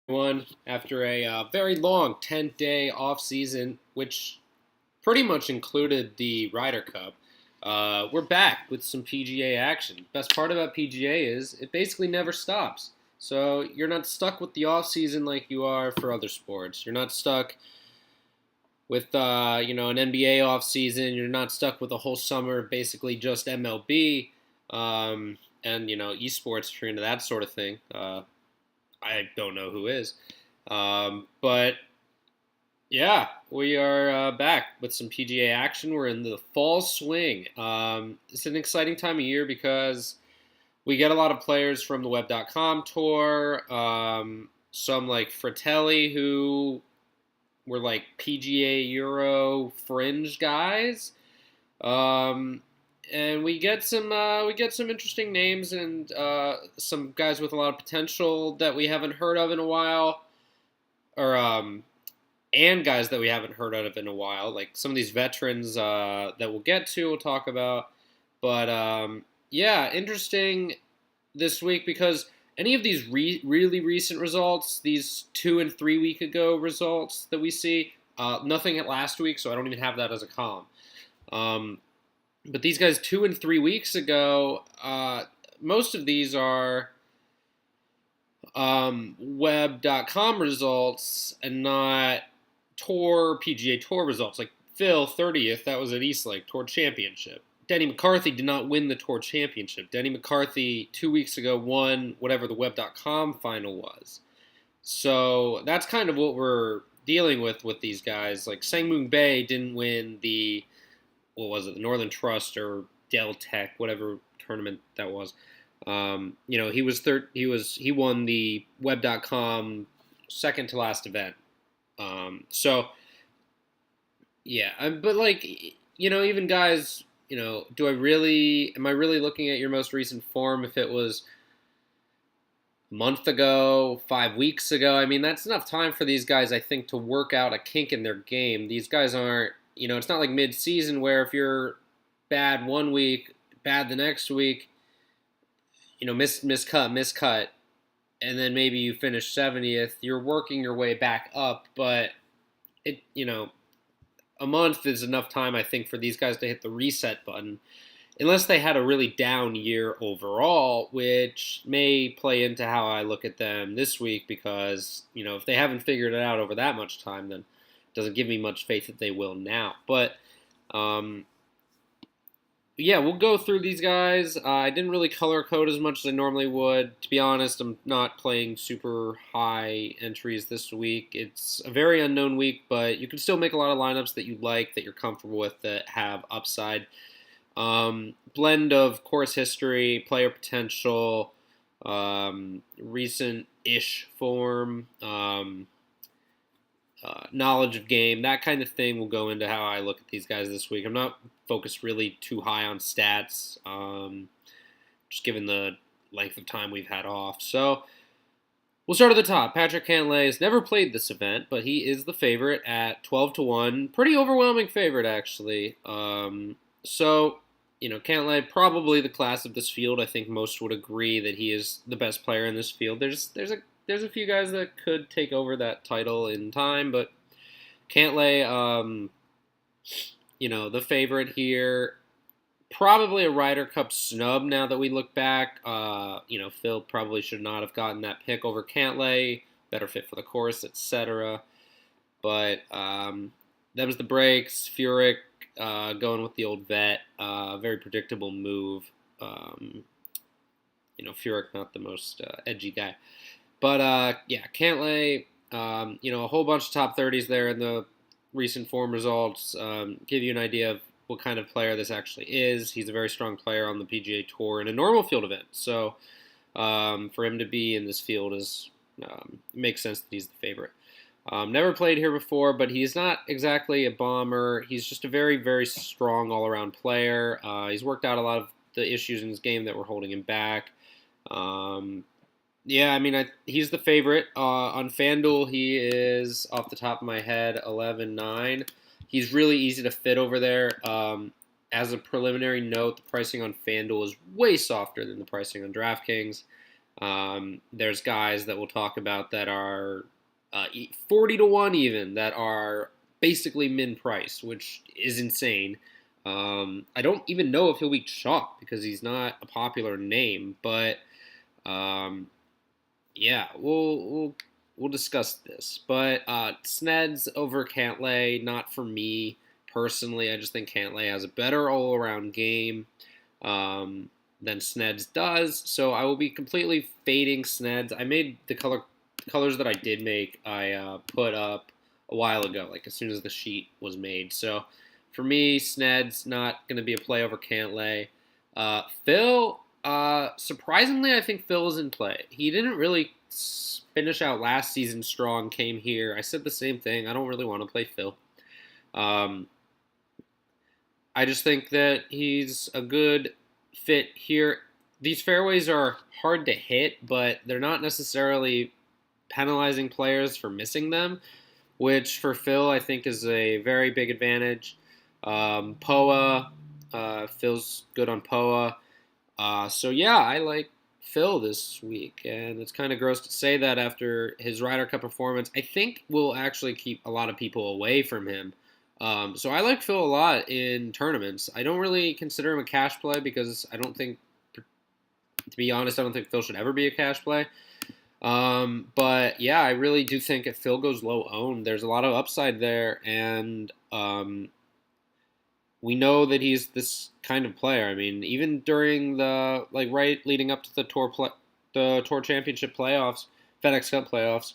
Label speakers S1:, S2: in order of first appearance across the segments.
S1: One after a very long 10-day off season, which pretty much included the Ryder Cup. We're back with some PGA action. Best part about PGA is it basically never stops. So you're not stuck with the off season like you are for other sports. You're not stuck with an NBA off season. You're not stuck with a whole summer basically just MLB and esports if you're into that sort of thing. I don't know who is. But yeah, we are back with some PGA action. We're in the fall swing. It's an exciting time of year because we get a lot of players from the Web.com tour. Some like Fratelli who were like PGA Euro fringe guys. And we get some interesting names and some guys with a lot of potential that we haven't heard of in a while, or and guys that we haven't heard of in a while, like some of these veterans that we'll get to, we'll talk about. But yeah, interesting this week because any of these really recent results, these 2 and 3 week ago results that we see, nothing at last week, so I don't even have that as a column. But these guys 2 and 3 weeks ago, most of these are web.com results and not PGA Tour results. Like Phil 30th, that was at Eastlake Tour Championship. Denny McCarthy did not win the Tour Championship. Denny McCarthy 2 weeks ago won whatever the web.com final was. So that's kind of what we're dealing with these guys. Like Sangmoon Bae didn't win the the Northern Trust or Dell Tech, whatever tournament that was. He won the Web.com second to last event. So yeah, but like even guys, am I really looking at your most recent form if it was a month ago, 5 weeks ago? I mean, that's enough time for these guys, I think, to work out a kink in their game. These guys aren't. It's not like mid-season where if you're bad one week, bad the next week, miscut, and then maybe you finish 70th. You're working your way back up, but a month is enough time, I think, for these guys to hit the reset button, unless they had a really down year overall, which may play into how I look at them this week because, if they haven't figured it out over that much time, then doesn't give me much faith that they will now. But yeah, we'll go through these guys. I didn't really color code as much as I normally would. To be honest, I'm not playing super high entries this week. It's a very unknown week, but you can still make a lot of lineups that you like, that you're comfortable with, that have upside. Blend of course history, player potential, recent-ish form, knowledge of game, that kind of thing will go into how I look at these guys this week. I'm not focused really too high on stats, just given the length of time we've had off. So we'll start at the top. Patrick Cantlay has never played this event, but he is the favorite at 12-1. Pretty overwhelming favorite, actually. Cantlay, probably the class of this field. I think most would agree that he is the best player in this field. There's a few guys that could take over that title in time, but Cantlay, the favorite here. Probably a Ryder Cup snub now that we look back. Phil probably should not have gotten that pick over Cantlay. Better fit for the course, etc. But them's the breaks. Furyk going with the old vet. Very predictable move. Furyk not the most edgy guy. But, Cantlay, a whole bunch of top 30s there in the recent form results. Give you an idea of what kind of player this actually is. He's a very strong player on the PGA Tour in a normal field event. So for him to be in this field makes sense that he's the favorite. Never played here before, but he's not exactly a bomber. He's just a very, very strong all-around player. He's worked out a lot of the issues in his game that were holding him back. He's the favorite. On FanDuel, he is, off the top of my head, 11-9. He's really easy to fit over there. As a preliminary note, the pricing on FanDuel is way softer than the pricing on DraftKings. There's guys that we'll talk about that are 40 to 1 even, that are basically min priced, which is insane. I don't even know if he'll be chalked because he's not a popular name, but um, yeah, we'll discuss this. But Sneds over Cantlay, not for me personally. I just think Cantlay has a better all around game than Sneds does. So I will be completely fading Sneds. I made the colors that I did make. I put up a while ago, like as soon as the sheet was made. So for me, Sned's not going to be a play over Cantlay. Phil, surprisingly, I think Phil is in play. He didn't really finish out last season strong, came here. I said the same thing. I don't really want to play Phil. Um, I just think that he's a good fit here. These fairways are hard to hit, but they're not necessarily penalizing players for missing them, which for Phil I think is a very big advantage. POA, Phil's good on POA. So yeah, I like Phil this week, and it's kind of gross to say that after his Ryder Cup performance. I think will actually keep a lot of people away from him. So I like Phil a lot in tournaments. I don't really consider him a cash play because I don't think, to be honest, I don't think Phil should ever be a cash play. But yeah, I really do think if Phil goes low owned, there's a lot of upside there, and we know that he's this kind of player. I mean, even during the right leading up to the tour championship playoffs, FedEx Cup playoffs,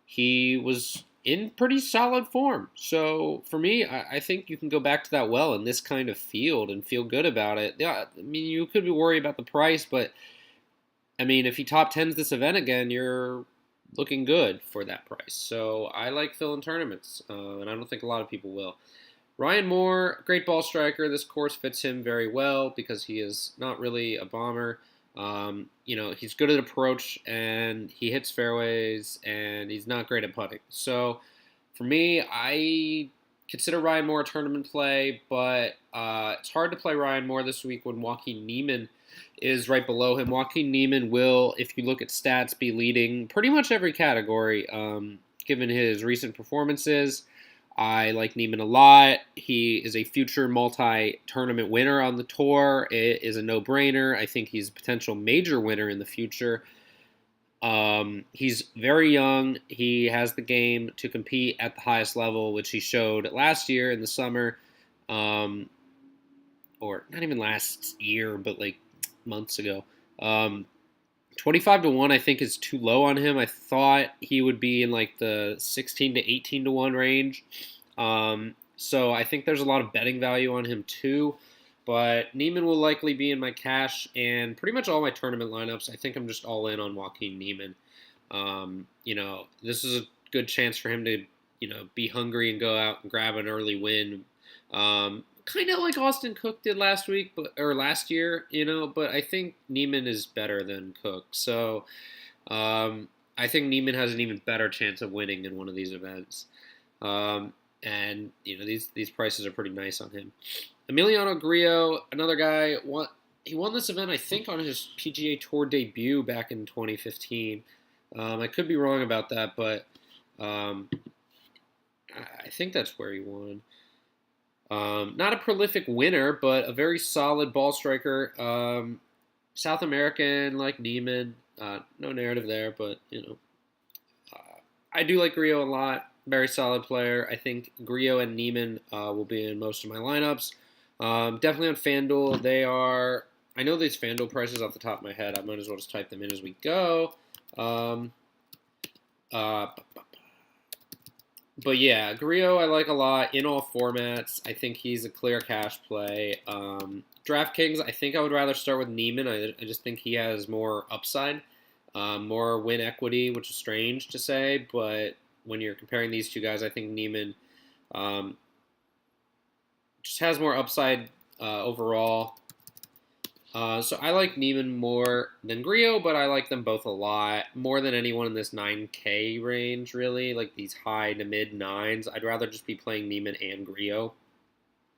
S1: he was in pretty solid form. So for me, I think you can go back to that well in this kind of field and feel good about it. Yeah, I mean, you could be worried about the price, but I mean, if he top tens this event again, you're looking good for that price. So I like Phil in tournaments, and I don't think a lot of people will. Ryan Moore, great ball striker. This course fits him very well because he is not really a bomber. He's good at approach and he hits fairways and he's not great at putting. So for me, I consider Ryan Moore a tournament play, but it's hard to play Ryan Moore this week when Joaquin Niemann is right below him. Joaquin Niemann will, if you look at stats, be leading pretty much every category given his recent performances. I like Niemann a lot. He is a future multi-tournament winner on the tour. It is a no-brainer. I think he's a potential major winner in the future. He's very young. He has the game to compete at the highest level, which he showed last year in the summer. Or not even last year, but like months ago. 25 to 1 I think is too low on him. I thought he would be in like the 16 to 18 to 1 range. So I think there's a lot of betting value on him too. But Niemann will likely be in my cash and pretty much all my tournament lineups. I think I'm just all in on Joaquin Niemann. This is a good chance for him to, be hungry and go out and grab an early win. Kind of like Austin Cook did last year, but I think Niemann is better than Cook. So I think Niemann has an even better chance of winning in one of these events. And these prices are pretty nice on him. Emiliano Grillo, another guy, he won this event, I think, on his PGA Tour debut back in 2015. I could be wrong about that, but I think that's where he won. Not a prolific winner, but a very solid ball striker. South American, like Niemann. No narrative there, but, I do like Grillo a lot. Very solid player. I think Grillo and Niemann will be in most of my lineups. Definitely on FanDuel. I know these FanDuel prices off the top of my head. I might as well just type them in as we go. But yeah, Grillo I like a lot in all formats. I think he's a clear cash play. DraftKings, I think I would rather start with Niemann. I just think he has more upside, more win equity, which is strange to say, but when you're comparing these two guys, I think Niemann just has more upside overall. So I like Niemann more than Grillo, but I like them both a lot. More than anyone in this 9K range, really. Like these high to mid 9s. I'd rather just be playing Niemann and Grillo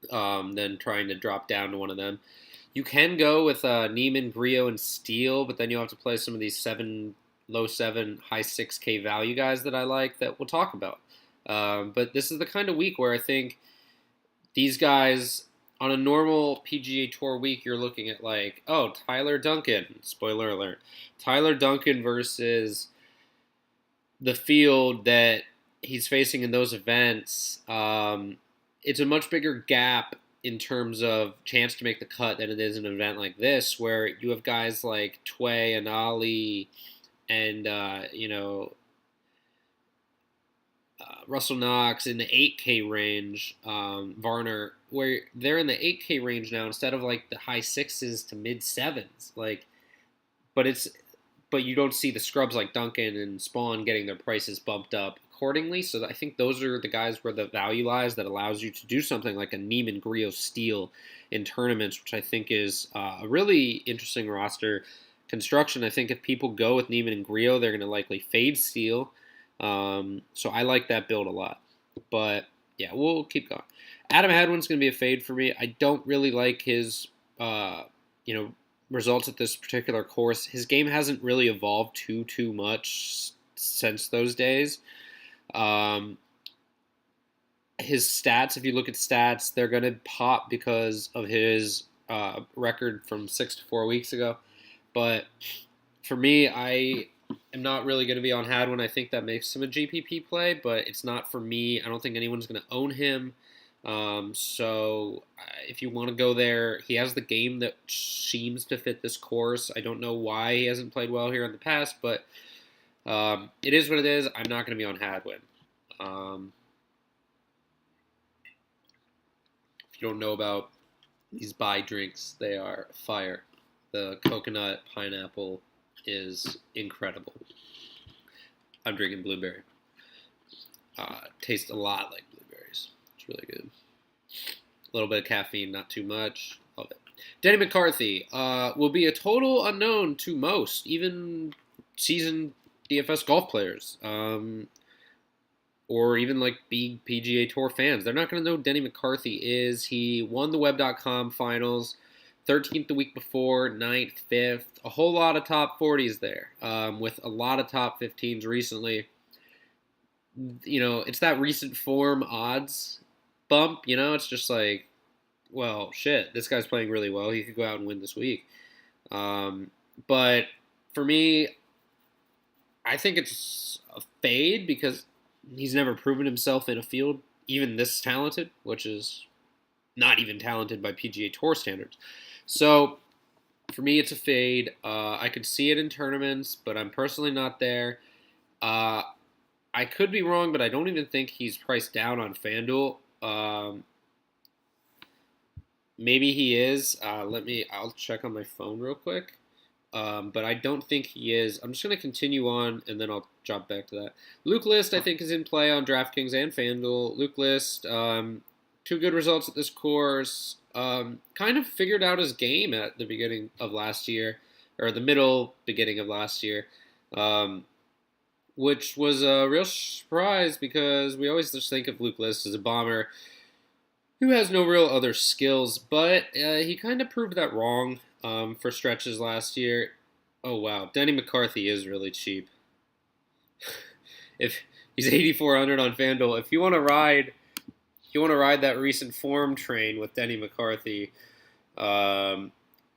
S1: than trying to drop down to one of them. You can go with Neiman, Grillo, and Steele, but then you'll have to play some of these low 7, high 6K value guys that I like that we'll talk about. But this is the kind of week where I think these guys, on a normal PGA Tour week, you're looking at like, oh, Tyler Duncan, spoiler alert, Tyler Duncan versus the field that he's facing in those events. It's a much bigger gap in terms of chance to make the cut than it is in an event like this, where you have guys like Tway and Ali and, Russell Knox in the 8K range, Varner, where they're in the 8K range now instead of like the high 6s to mid 7s. Like, but you don't see the scrubs like Duncan and Spawn getting their prices bumped up accordingly. So I think those are the guys where the value lies that allows you to do something like a Neiman, Grillo, Steele in tournaments, which I think is a really interesting roster construction. I think if people go with Neiman and Grillo, they're going to likely fade Steele. So I like that build a lot. But yeah, we'll keep going. Adam Hadwin's going to be a fade for me. I don't really like his, results at this particular course. His game hasn't really evolved too much since those days. His stats, if you look at stats, they're going to pop because of his record from 6 to 4 weeks ago. But for me, I am not really going to be on Hadwin. I think that makes him a GPP play, but it's not for me. I don't think anyone's going to own him. So if you want to go there, he has the game that seems to fit this course. I don't know why he hasn't played well here in the past, but it is what it is. I'm not going to be on Hadwin. If you don't know about these buy drinks, they are fire. The coconut pineapple is incredible. I'm drinking blueberry. Tastes a lot like blueberries. It's really good. A little bit of caffeine, not too much. Love it. Denny McCarthy will be a total unknown to most, even seasoned DFS golf players, or even like big PGA Tour fans. They're not going to know who Denny McCarthy is. He won the Web.com finals, 13th the week before, 9th, 5th. A whole lot of top 40s there, with a lot of top 15s recently. It's that recent form odds bump. It's just like, well, shit, this guy's playing really well. He could go out and win this week. But for me, I think it's a fade because he's never proven himself in a field even this talented, which is not even talented by PGA Tour standards. So for me, it's a fade. I could see it in tournaments, but I'm personally not there. I could be wrong, but I don't even think he's priced down on FanDuel. Maybe he is. I'll check on my phone real quick. But I don't think he is. I'm just going to continue on, and then I'll drop back to that. Luke List, I think, is in play on DraftKings and FanDuel. Luke List, 2 good results at this course. Kind of figured out his game at the beginning of last year, or the beginning of last year, which was a real surprise because we always just think of Luke List as a bomber who has no real other skills, but he kind of proved that wrong for stretches last year. Oh, wow. Denny McCarthy is really cheap. If he's 8,400 on FanDuel, if you want to ride that recent form train with Denny McCarthy, I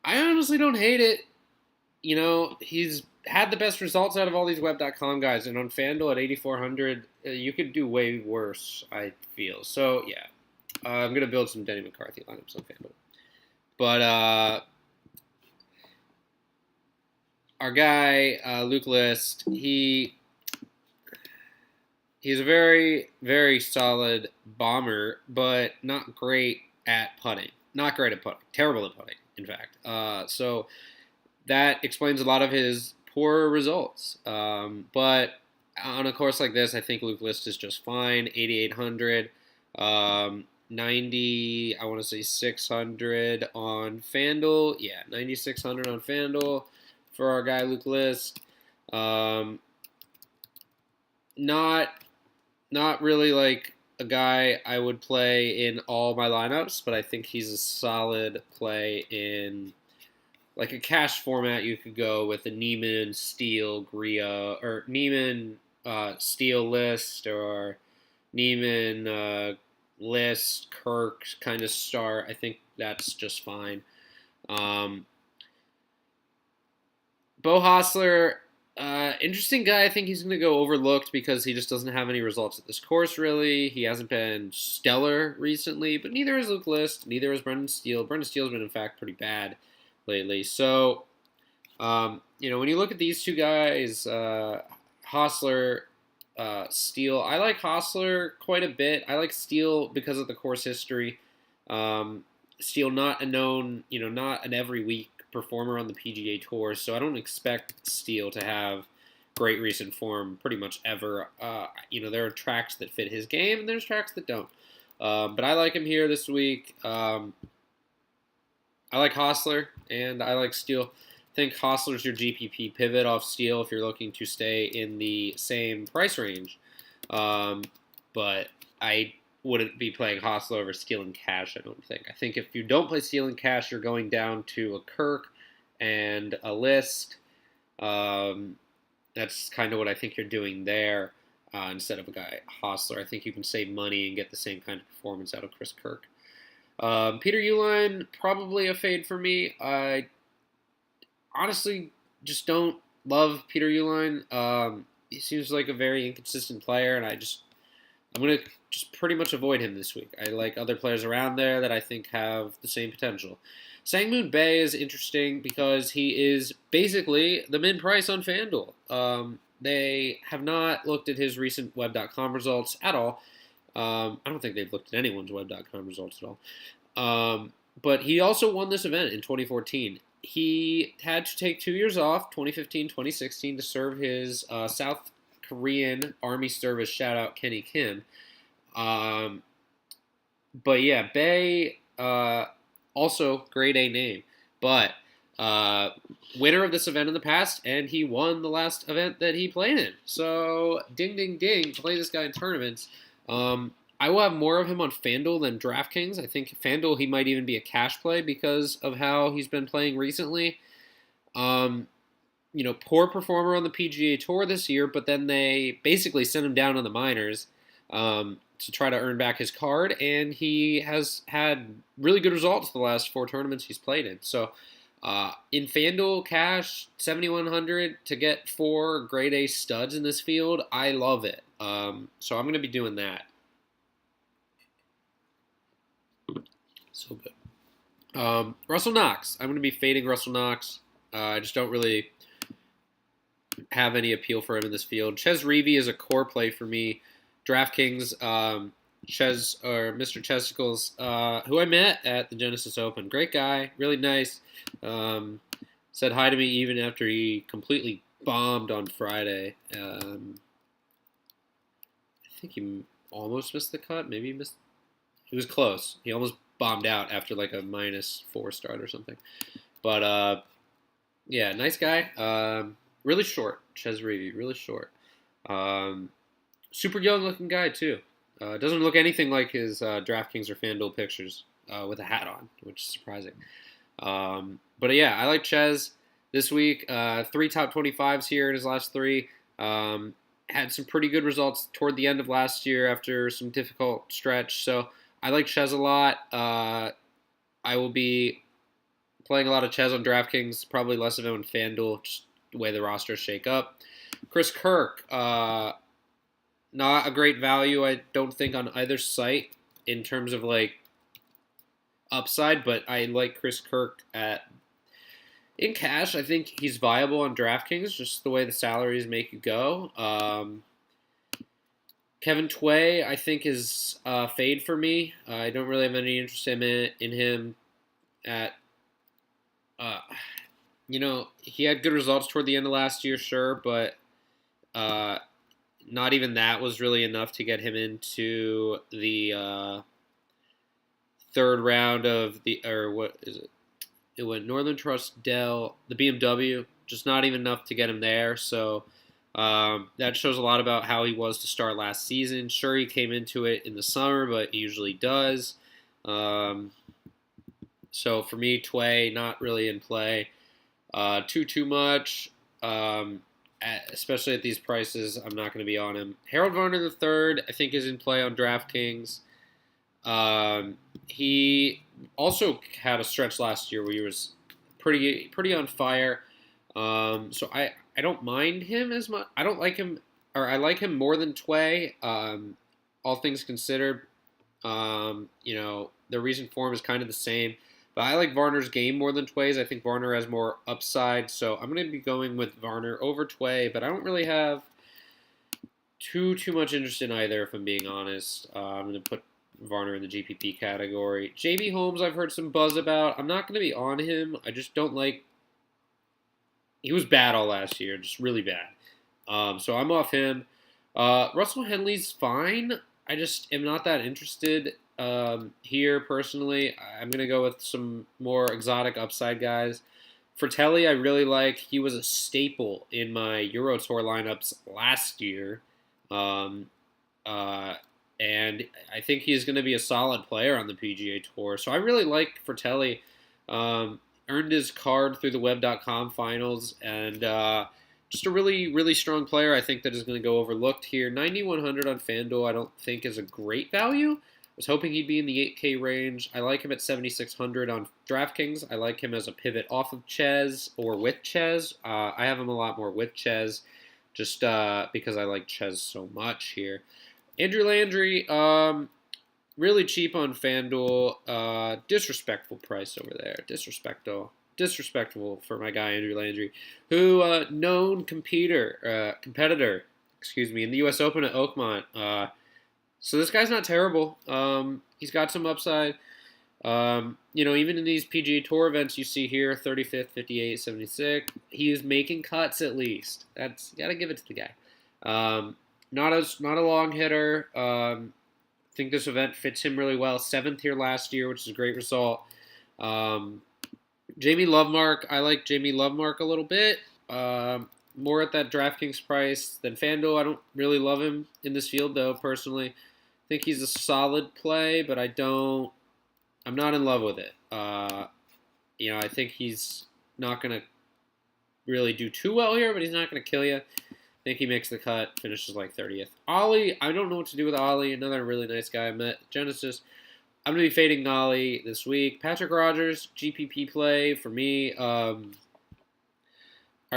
S1: honestly don't hate it. He's had the best results out of all these Web.com guys, and on FanDuel at 8,400, you could do way worse, I feel. So, yeah. I'm going to build some Denny McCarthy lineups on FanDuel. But our guy, Luke List, he's a very, very solid bomber, but not great at putting. Not great at putting. Terrible at putting, in fact. So that explains a lot of his poor results. But on a course like this, I think Luke List is just fine. 8,800. 90, I want to say 600 on FanDuel. Yeah, 9,600 on FanDuel for our guy Luke List. Not really like a guy I would play in all my lineups, but I think he's a solid play in like a cash format. You could go with a Neiman, Steele, Gria, or Neiman, Steele, List, or Neiman, List, Kirk kind of start. I think that's just fine. Um, Bo Hostler, interesting guy. I think he's going to go overlooked because he just doesn't have any results at this course, really. He hasn't been stellar recently, but neither is Luke List, neither is Brendan Steele. Brendan Steele's been, in fact, pretty bad lately. So, when you look at these two guys, Hostler, Steele, I like Hostler quite a bit. I like Steele because of the course history. Steele, not a known, not an every week performer on the PGA Tour, so I don't expect Steele to have great recent form pretty much ever. There are tracks that fit his game, and there's tracks that don't. But I like him here this week. I like Hostler, and I like Steele. I think Hostler's your GPP pivot off Steele if you're looking to stay in the same price range. But I wouldn't be playing Hostler over Steele and cash, I don't think. I think if you don't play Steele and cash, you're going down to a Kirk and a List. That's kind of what I think you're doing there instead of a guy Hostler. I think you can save money and get the same kind of performance out of Chris Kirk. Peter Uihlein, probably a fade for me. I honestly just don't love Peter Uihlein. He seems like a very inconsistent player, and I'm going to just pretty much avoid him this week. I like other players around there that I think have the same potential. Sangmoon Bae is interesting because he is basically the min price on FanDuel. They have not looked at his recent Web.com results at all. I don't think they've looked at anyone's Web.com results at all. But he also won this event in 2014. He had to take 2 years off, 2015, 2016, to serve his South Korean Army service, shout out Kenny Kim. But yeah, Bae, also grade A name, but winner of this event in the past, and he won the last event that he played in. So ding, ding, ding, play this guy in tournaments. I will have more of him on FanDuel than DraftKings. I think FanDuel, he might even be a cash play because of how he's been playing recently. Poor performer on the PGA Tour this year, but then they basically sent him down on the minors to try to earn back his card, and he has had really good results the last 4 tournaments he's played in. So in FanDuel cash, 7,100 to get 4 grade A studs in this field, I love it. So I'm going to be doing that. So good. Russell Knox. I'm going to be fading Russell Knox. I just don't really have any appeal for him in this field. Ches Reavie is a core play for me. DraftKings, Mr. Chesticles, who I met at the Genesis Open. Great guy, really nice. Said hi to me even after he completely bombed on Friday. I think he almost missed the cut. Maybe he missed. He was close. He almost bombed out after like a -4 start or something. But yeah, nice guy. Really short, Ches Reavie, really short. Super young looking guy too. Doesn't look anything like his DraftKings or FanDuel pictures with a hat on, which is surprising. But yeah, I like Ches this week. 3 top 25s here in his last 3. Had some pretty good results toward the end of last year after some difficult stretch. So I like Ches a lot. I will be playing a lot of Ches on DraftKings, probably less of him on FanDuel, just the way the rosters shake up. Chris Kirk, not a great value, I don't think, on either site in terms of like upside, but I like Chris Kirk in cash. I think he's viable on DraftKings, just the way the salaries make you go. Kevin Tway, I think, is fade for me. I don't really have any interest in him at he had good results toward the end of last year, sure, but not even that was really enough to get him into the third round of what is it? It went Northern Trust, Dell, the BMW, just not even enough to get him there. So That shows a lot about how he was to start last season. Sure, he came into it in the summer, but he usually does. So for me, Tway, not really in play. Too much. Especially at these prices, I'm not going to be on him. Harold Varner III, I think, is in play on DraftKings. He also had a stretch last year where he was pretty on fire. So I don't mind him as much. I don't like him, or I like him more than Tway. All things considered, their recent form is kind of the same. But I like Varner's game more than Tway's. I think Varner has more upside, so I'm going to be going with Varner over Tway. But I don't really have too much interest in either, if I'm being honest. I'm going to put Varner in the GPP category. JB Holmes, I've heard some buzz about. I'm not going to be on him. I just don't like. He was bad all last year, just really bad. So I'm off him. Russell Henley's fine. I just am not that interested here personally. I'm going to go with some more exotic upside guys. Fratelli, I really like. He was a staple in my Euro Tour lineups last year. And I think he's going to be a solid player on the PGA Tour. So I really like Fratelli. Earned his card through the web.com finals, and just a really, really strong player. I think that is going to go overlooked here. 9,100 on FanDuel I don't think is a great value. I was hoping he'd be in the 8K range. I like him at 7,600 on DraftKings. I like him as a pivot off of Ches or with Ches. I have him a lot more with Ches just because I like Ches so much here. Andrew Landry, really cheap on FanDuel. Disrespectful price over there. Disrespectful for my guy Andrew Landry, who known competitor, in the U.S. Open at Oakmont. So this guy's not terrible. He's got some upside. Even in these PGA Tour events you see here, 35th, 58th, 76th, he is making cuts at least. You gotta give it to the guy. Not a long hitter. I think this event fits him really well. 7th here last year, which is a great result. Jamie Lovemark, I like Jamie Lovemark a little bit. More at that DraftKings price than FanDuel. I don't really love him in this field, though, personally. I think he's a solid play, but I'm not in love with it. I think he's not going to really do too well here, but he's not going to kill you. I think he makes the cut, finishes like 30th. Ollie, I don't know what to do with Ollie. Another really nice guy I met at Genesis. I'm going to be fading Ollie this week. Patrick Rogers, GPP play for me. Our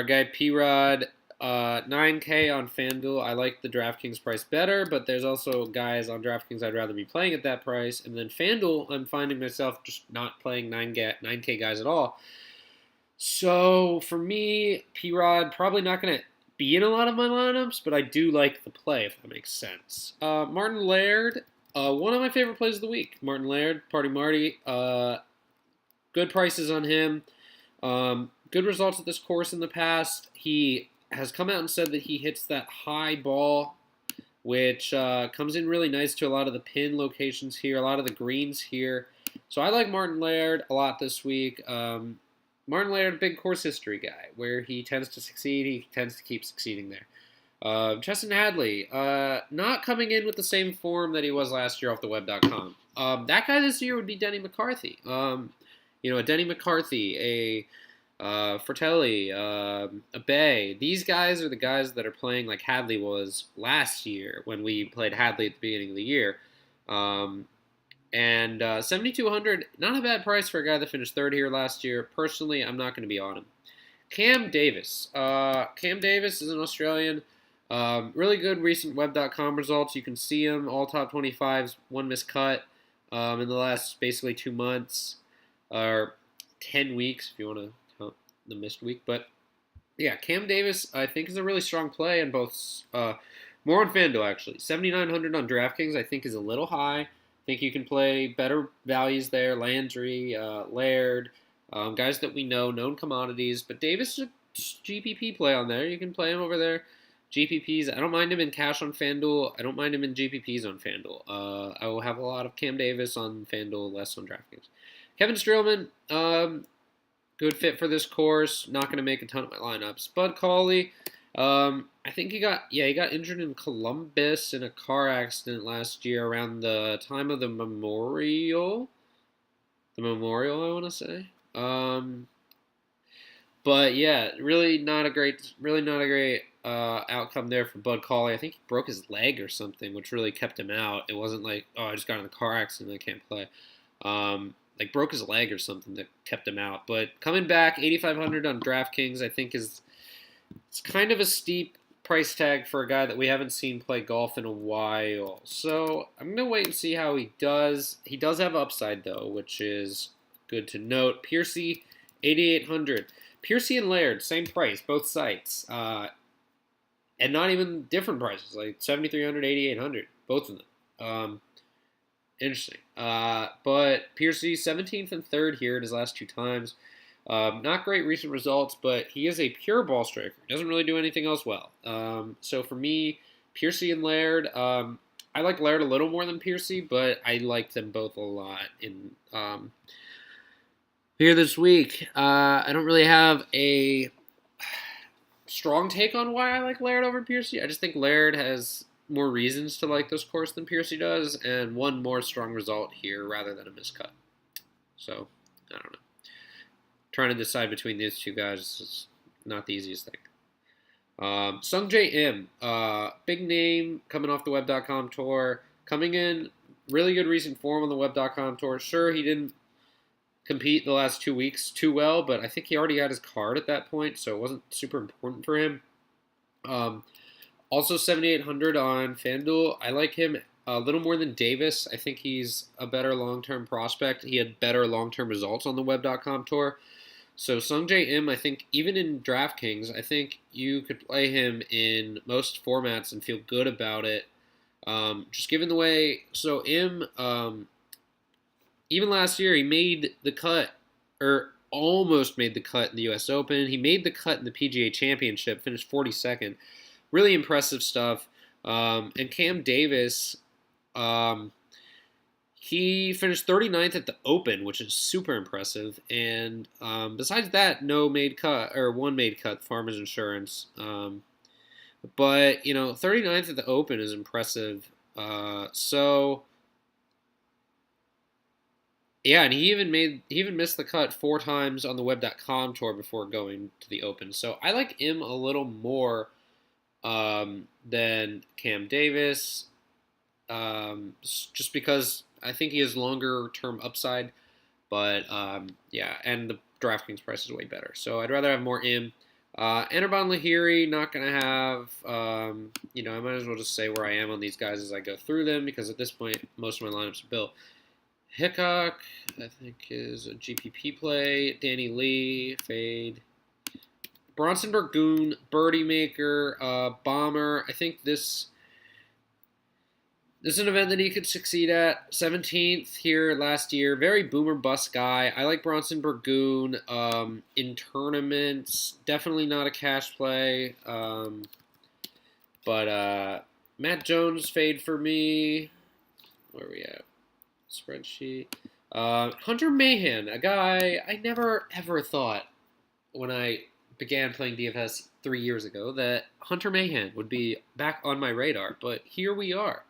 S1: guy P-Rod, 9K on FanDuel. I like the DraftKings price better, but there's also guys on DraftKings I'd rather be playing at that price. And then FanDuel, I'm finding myself just not playing 9K guys at all. So for me, P-Rod, probably not going to be in a lot of my lineups, but I do like the play, if that makes sense. Martin Laird, one of my favorite plays of the week. Martin Laird, Party Marty. Good prices on him. Good results at this course in the past. He has come out and said that he hits that high ball, which comes in really nice to a lot of the pin locations here, a lot of the greens here. So I like Martin Laird a lot this week. Martin Laird, big course history guy, where he tends to succeed. He tends to keep succeeding there. Chesson Hadley, not coming in with the same form that he was last year off the web.com. That guy this year would be Denny McCarthy. A Denny McCarthy, a Fratelli, a Bay. These guys are the guys that are playing like Hadley was last year when we played Hadley at the beginning of the year. And 7,200, not a bad price for a guy that finished third here last year. Personally, I'm not going to be on him. Cam Davis. Cam Davis is an Australian. Really good recent web.com results. You can see him, all top 25s, one missed cut in the last basically 2 months, or 10 weeks if you want to count the missed week. But yeah, Cam Davis I think is a really strong play in both, more on FanDuel actually. 7,900 on DraftKings I think is a little high. I think you can play better values there. Landry, Laird, guys that we know, known commodities. But Davis is a GPP play on there. You can play him over there. GPPs, I don't mind him in cash on FanDuel. I don't mind him in GPPs on FanDuel. I will have a lot of Cam Davis on FanDuel, less on DraftKings. Kevin Streelman, good fit for this course. Not going to make a ton of my lineups. Bud Cauley, I think he got injured in Columbus in a car accident last year around the time of the Memorial. The Memorial, I want to say. But yeah, really not a great outcome there for Bud Cauley. I think he broke his leg or something, which really kept him out. It wasn't like, oh, I just got in a car accident, I can't play. Like broke his leg or something that kept him out. But coming back, 8,500 on DraftKings, I think it's kind of a steep price tag for a guy that we haven't seen play golf in a while. So I'm gonna wait and see how he does. He does have upside though, which is good to note. Piercy, 8,800. Piercy and Laird, same price, both sites, and not even different prices, like 7,300, 8,800, both of them. Interesting. But Piercy, 17th and 3rd here in his last 2 times. Not great recent results, but he is a pure ball striker. Doesn't really do anything else well. So for me, Piercy and Laird, I like Laird a little more than Piercy, but I like them both a lot in here this week. I don't really have a strong take on why I like Laird over Piercy. I just think Laird has more reasons to like this course than Piercy does, and one more strong result here rather than a miscut. So, I don't know. Trying to decide between these two guys is not the easiest thing. Sungjae Im, big name coming off the Web.com tour, coming in really good recent form on the Web.com tour. Sure, he didn't compete the last 2 weeks too well, but I think he already had his card at that point, so it wasn't super important for him. Also 7,800 on FanDuel. I like him a little more than Davis. I think he's a better long-term prospect. He had better long-term results on the Web.com tour. So Sungjae Im, I think, even in DraftKings, I think you could play him in most formats and feel good about it. Just given the way, so Im, even last year, he made the cut, or almost made the cut in the U.S. Open. He made the cut in the PGA Championship, finished 42nd. Really impressive stuff. And Cam Davis, he finished 39th at the Open, which is super impressive. And besides that, no made cut, or one made cut, Farmers Insurance. But, 39th at the Open is impressive. Yeah, and he even missed the cut 4 times on the Web.com tour before going to the Open. So I like him a little more than Cam Davis, just because I think he has longer term upside. But yeah, and the DraftKings price is way better. So I'd rather have more Im. Anirban Lahiri, not going to have, I might as well just say where I am on these guys as I go through them, because at this point, most of my lineups are built. Hickok, I think, is a GPP play. Danny Lee, fade. Bronson Burgoon, birdie maker, bomber. I think this is an event that he could succeed at. 17th here last year. Very boomer bust guy. I like Bronson Burgoon in tournaments. Definitely not a cash play. But Matt Jones, fade for me. Where are we at? Spreadsheet. Hunter Mahan, a guy I never ever thought when I began playing DFS 3 years ago that Hunter Mahan would be back on my radar, but here we are.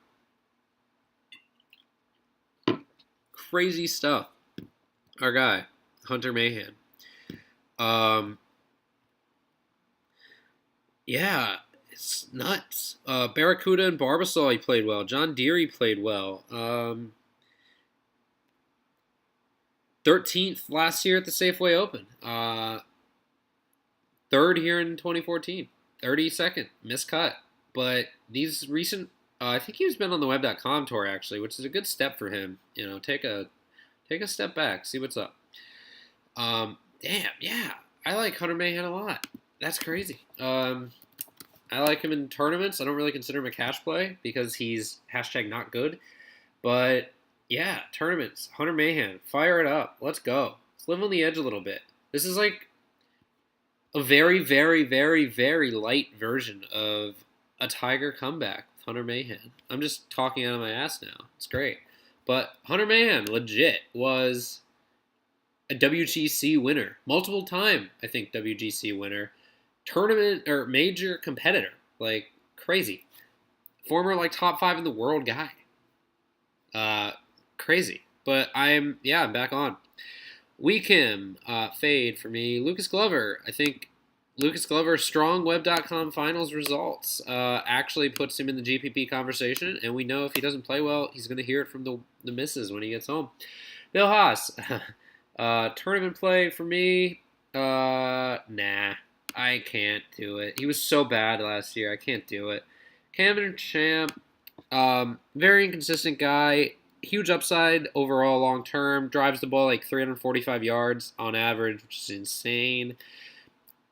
S1: Crazy stuff. Our guy, Hunter Mahan. Yeah, it's nuts. Barracuda and Barbasol, he played well. John Deere played well. 13th last year at the Safeway Open. 3rd here in 2014. 32nd, miscut. But these recent, I think he's been on the Web.com tour actually, which is a good step for him. Take a step back, see what's up. Damn, yeah, I like Hunter Mahan a lot. That's crazy. I like him in tournaments. I don't really consider him a cash play because he's # not good. But yeah, tournaments. Hunter Mahan, fire it up. Let's go. Let's live on the edge a little bit. This is like a very, very, very, very light version of a Tiger comeback with Hunter Mahan. I'm just talking out of my ass now. It's great. But Hunter Mahan, legit, was a WGC winner. Multiple time, I think, WGC winner. tournament or major competitor. Like, crazy. Former, like, top 5 in the world guy. Crazy. But I'm back on. Weekham, fade for me. Lucas Glover. I think Lucas Glover's strong Web.com finals results actually puts him in the GPP conversation, and we know if he doesn't play well, he's going to hear it from the misses when he gets home. Bill Haas, tournament play for me. Nah, I can't do it. He was so bad last year. I can't do it. Cameron Champ, very inconsistent guy. Huge upside overall long term. Drives the ball like 345 yards on average, which is insane.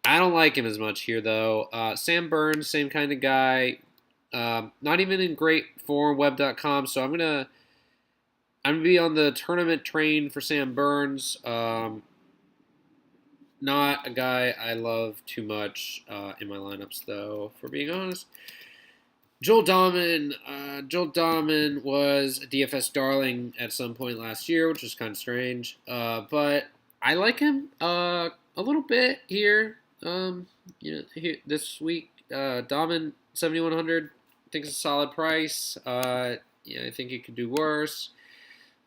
S1: I don't like him as much here, though. Sam Burns, same kind of guy. Not even in great form, Web.com, so I'm gonna be on the tournament train for Sam Burns. Not a guy I love too much in my lineups, though, for being honest. Joel Dahman was a DFS darling at some point last year, which was kind of strange. But I like him a little bit here. This week, Dahman 7,100. I think it's a solid price. I think he could do worse.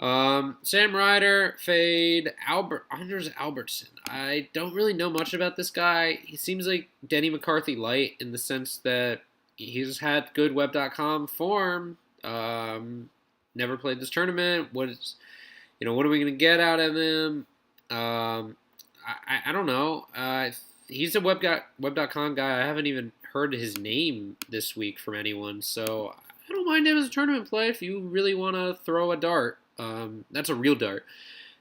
S1: Sam Ryder, fade. Anders Albertson. I don't really know much about this guy. He seems like Denny McCarthy light in the sense that he's had good Web.com form. Never played this tournament. What are we going to get out of him? I don't know. He's a Web.com guy. I haven't even heard his name this week from anyone, so I don't mind him as a tournament play if you really want to throw a dart. That's a real dart.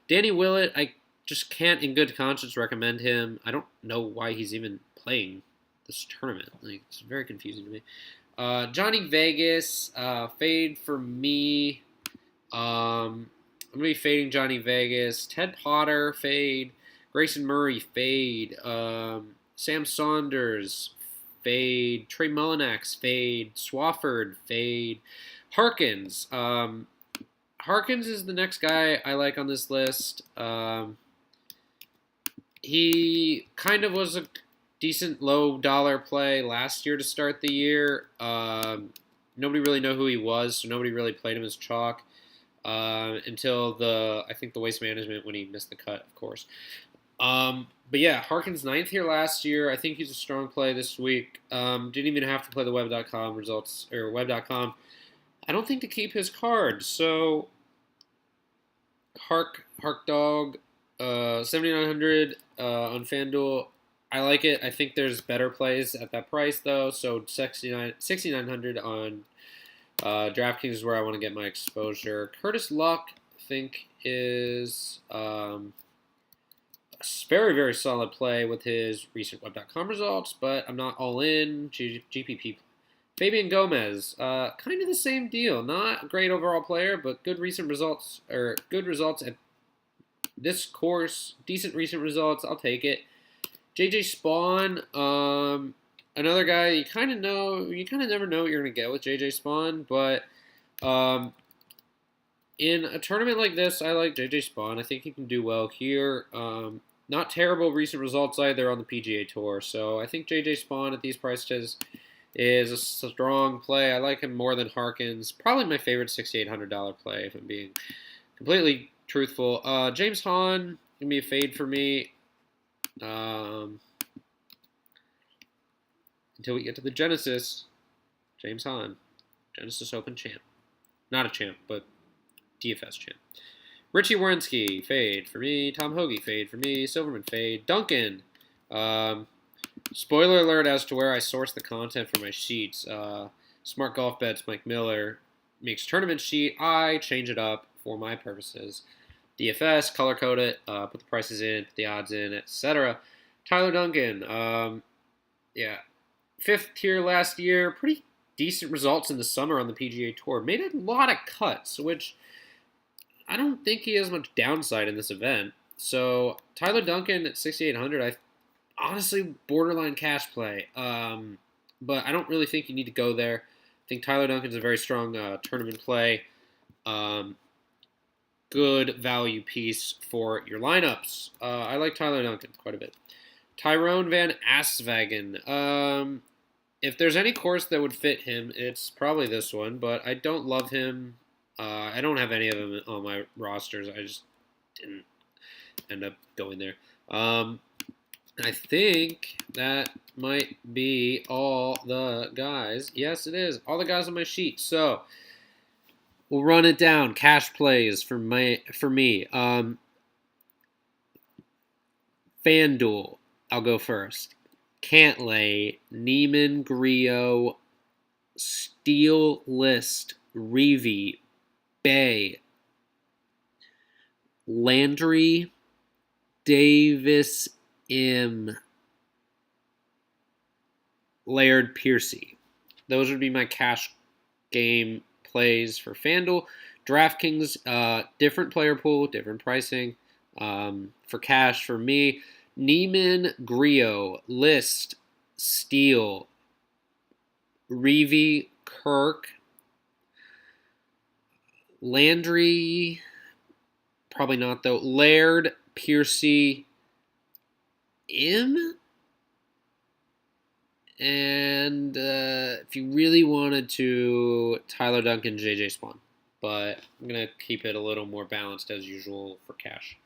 S1: Danny Willett, I just can't in good conscience recommend him. I don't know why he's even playing this tournament. Like, it's very confusing to me. Johnny Vegas, fade for me. I'm going to be fading Johnny Vegas. Ted Potter, fade. Grayson Murray, fade. Sam Saunders, fade. Trey Mullinax, fade. Swafford, fade. Harkins. Harkins is the next guy I like on this list. He kind of was a decent low dollar play last year to start the year. Nobody really knew who he was, so nobody really played him as chalk until I think the Waste Management when he missed the cut, of course. But yeah, Harkins 9th here last year. I think he's a strong play this week. Didn't even have to play the Web.com results or Web.com. I don't think to keep his card. So Hark Dog, 7,900 on FanDuel. I like it. I think there's better plays at that price, though. So 6,900 on DraftKings is where I want to get my exposure. Curtis Luck, I think, is a very, very solid play with his recent Web.com results, but I'm not all in. GPP. Fabian Gomez, kind of the same deal. Not a great overall player, but good results at this course. Decent recent results. I'll take it. JJ Spawn, another guy you kind of never know what you're going to get with JJ Spawn, but in a tournament like this, I like JJ Spawn. I think he can do well here. Not terrible recent results either on the PGA Tour, so I think JJ Spawn at these prices is a strong play. I like him more than Harkins. Probably my favorite $6,800 play, if I'm being completely truthful. James Hahn, going to be a fade for me. Until we get to the Genesis, James Hahn, Genesis Open champ. Not a champ, but DFS champ. Richie Wierenski, fade for me. Tom Hoagie, fade for me. Silverman, fade. Duncan. Spoiler alert as to where I source the content for my sheets. Smart Golf Bets, Mike Miller makes tournament sheet. I change it up for my purposes. DFS, color code it, put the prices in, put the odds in, etc. Tyler Duncan, 5th tier last year, pretty decent results in the summer on the PGA Tour. Made a lot of cuts, which I don't think he has much downside in this event. So Tyler Duncan at 6,800, I honestly borderline cash play, but I don't really think you need to go there. I think Tyler Duncan's a very strong tournament play. Good value piece for your lineups. I like Tyler Duncan quite a bit. Tyrone Van Aswagen. If there's any course that would fit him, it's probably this one, but I don't love him. I don't have any of them on my rosters. I just didn't end up going there. I think that might be all the guys. Yes, it is. All the guys on my sheet. So we'll run it down. Cash plays for me. FanDuel. I'll go first. Cantlay, Neiman, Griot, Steel List, Reeve, Bay, Landry, Davis, Laird, Piercy. Those would be my cash game plays for FanDuel. DraftKings, different player pool, different pricing. For cash, for me, Neiman, Griot, List, Steele, Reeve, Kirk, Landry, probably not though, Laird, Piercy, and if you really wanted to, Tyler Duncan, JJ Spawn. But I'm going to keep it a little more balanced as usual for cash.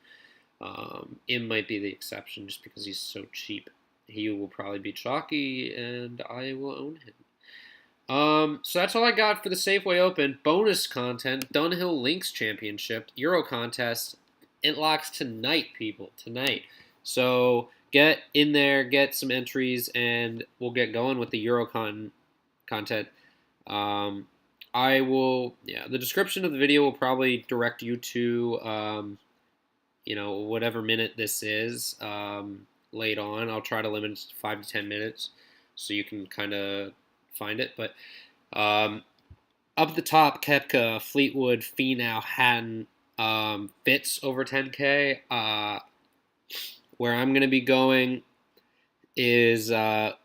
S1: Might be the exception just because he's so cheap. He will probably be chalky, and I will own him. So that's all I got for the Safeway Open. Bonus content, Dunhill Links Championship, Euro contest. It locks tonight, people, tonight. So get in there, get some entries, and we'll get going with the Eurocon content. The description of the video will probably direct you to, whatever minute this is late on. I'll try to limit it to 5 to 10 minutes so you can kind of find it. But up at the top, Koepka, Fleetwood, Finau, Hatton, Fitz over 10K. Where I'm going to be going is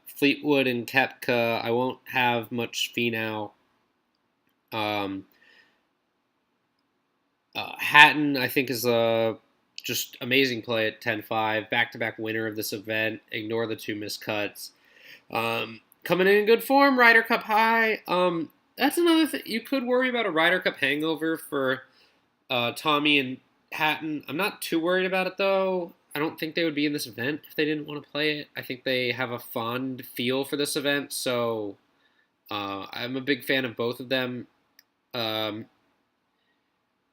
S1: Fleetwood and Koepka. I won't have much Finau. Hatton, I think, is a just amazing play at 10-5. Back-to-back winner of this event. Ignore the 2 missed cuts. Coming in good form, Ryder Cup high. That's another thing. You could worry about a Ryder Cup hangover for Tommy and Hatton. I'm not too worried about it, though. I don't think they would be in this event if they didn't want to play it. I think they have a fond feel for this event, so I'm a big fan of both of them.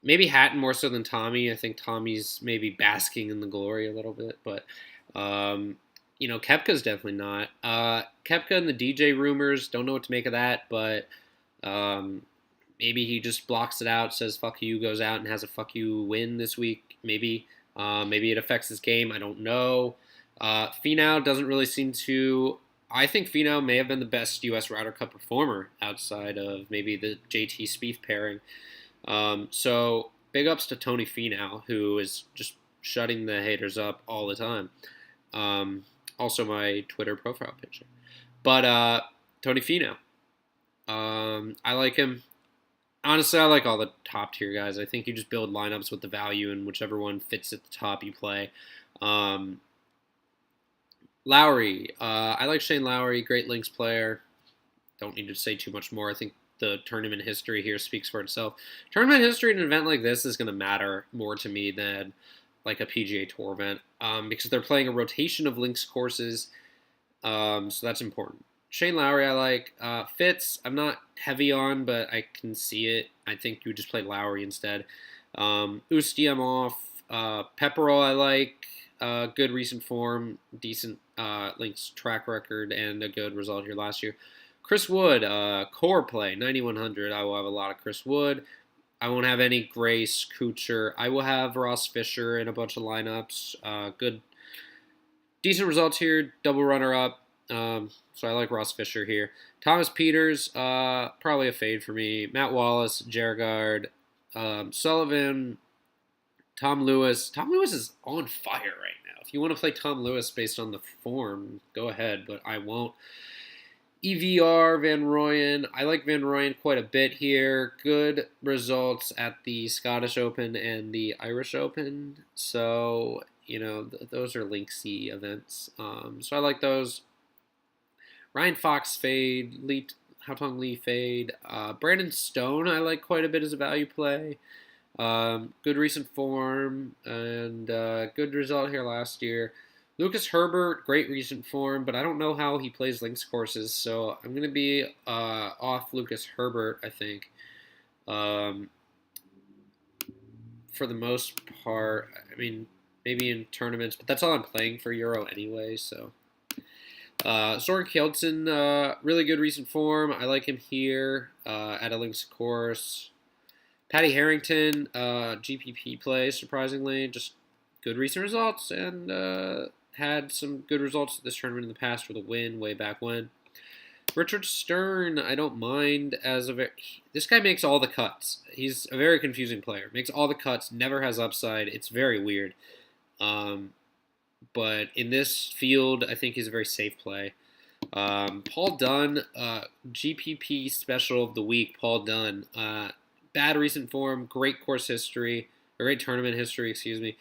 S1: Maybe Hatton more so than Tommy. I think Tommy's maybe basking in the glory a little bit, but Koepka's definitely not. Koepka and the DJ rumors, don't know what to make of that, but maybe he just blocks it out, says fuck you, goes out and has a fuck you win this week. Maybe it affects his game. I don't know. Finau doesn't really seem to. I think Finau may have been the best U.S. Ryder Cup performer outside of maybe the JT Spieth pairing. So big ups to Tony Finau, who is just shutting the haters up all the time. Also my Twitter profile picture. But Tony Finau. I like him. Honestly, I like all the top tier guys. I think you just build lineups with the value, and whichever one fits at the top, you play. Lowry. I like Shane Lowry, great links player. Don't need to say too much more. I think the tournament history here speaks for itself. Tournament history in an event like this is going to matter more to me than like a PGA Tour event because they're playing a rotation of links courses, so that's important. Shane Lowry I like. Fitz, I'm not heavy on, but I can see it. I think you would just play Lowry instead. Usti, I'm off. Pepperell I like. Good recent form, decent links track record, and a good result here last year. Chris Wood, core play, 9,100. I will have a lot of Chris Wood. I won't have any Grace, Kuchar. I will have Ross Fisher in a bunch of lineups. Good, decent results here. Double runner-up. So I like Ross Fisher here. Thomas Peters, probably a fade for me. Matt Wallace, Jergard, Sullivan, Tom Lewis. Tom Lewis is on fire right now. If you want to play Tom Lewis based on the form, go ahead, but I won't. EVR, Van Rooyen. I like Van Rooyen quite a bit here. Good results at the Scottish Open and the Irish Open. So those are Linksy events. So I like those. Ryan Fox fade, Haotong Lee fade. Brandon Stone I like quite a bit as a value play. Good recent form and good result here last year. Lucas Herbert, great recent form, but I don't know how he plays links courses, so I'm going to be off Lucas Herbert, I think, for the most part. I mean, maybe in tournaments, but that's all I'm playing for Euro anyway, so. Soren Kjeldsen, really good recent form. I like him here at a links course. Patty Harrington, GPP play, surprisingly, just good recent results and had some good results at this tournament in the past with a win way back when. Richard Stern, I don't mind as this guy makes all the cuts. He's a very confusing player. Makes all the cuts, never has upside. It's very weird. But in this field, I think he's a very safe play. Paul Dunn, GPP special of the week, Paul Dunn. Bad recent form, great course history, or great tournament history, excuse me.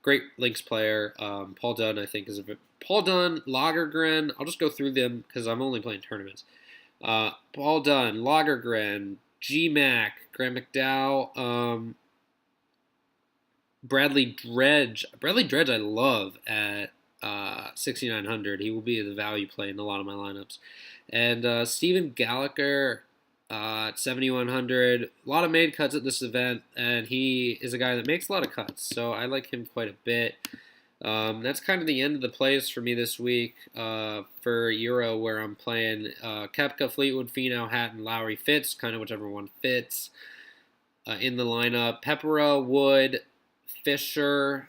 S1: Great links player. Paul Dunn, I think, is a bit. Paul Dunn, Lagergren. I'll just go through them because I'm only playing tournaments. Paul Dunn, Lagergren, G-Mac, Graham McDowell, Bradley Dredge. Bradley Dredge I love at 6,900. He will be the value play in a lot of my lineups. And Stephen Gallagher at 7,100. A lot of made cuts at this event, and he is a guy that makes a lot of cuts, so I like him quite a bit. That's kind of the end of the plays for me this week for Euro, where I'm playing Koepka, Fleetwood, Finau, Hatton, Lowry, Fitz, kind of whichever one fits in the lineup. Pepera, Wood, Fisher,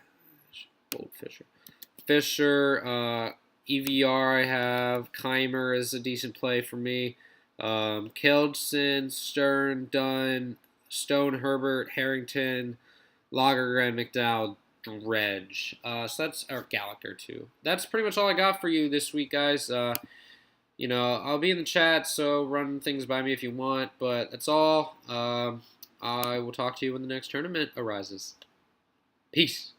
S1: EVR I have. Keimer is a decent play for me. Kjeldsen, Stern, Dunn, Stone, Herbert, Harrington, Lagergren, McDowell, Dredge. So that's our Gallagher too. That's pretty much all I got for you this week, guys. I'll be in the chat, so run things by me if you want. But that's all. I will talk to you when the next tournament arises. Peace.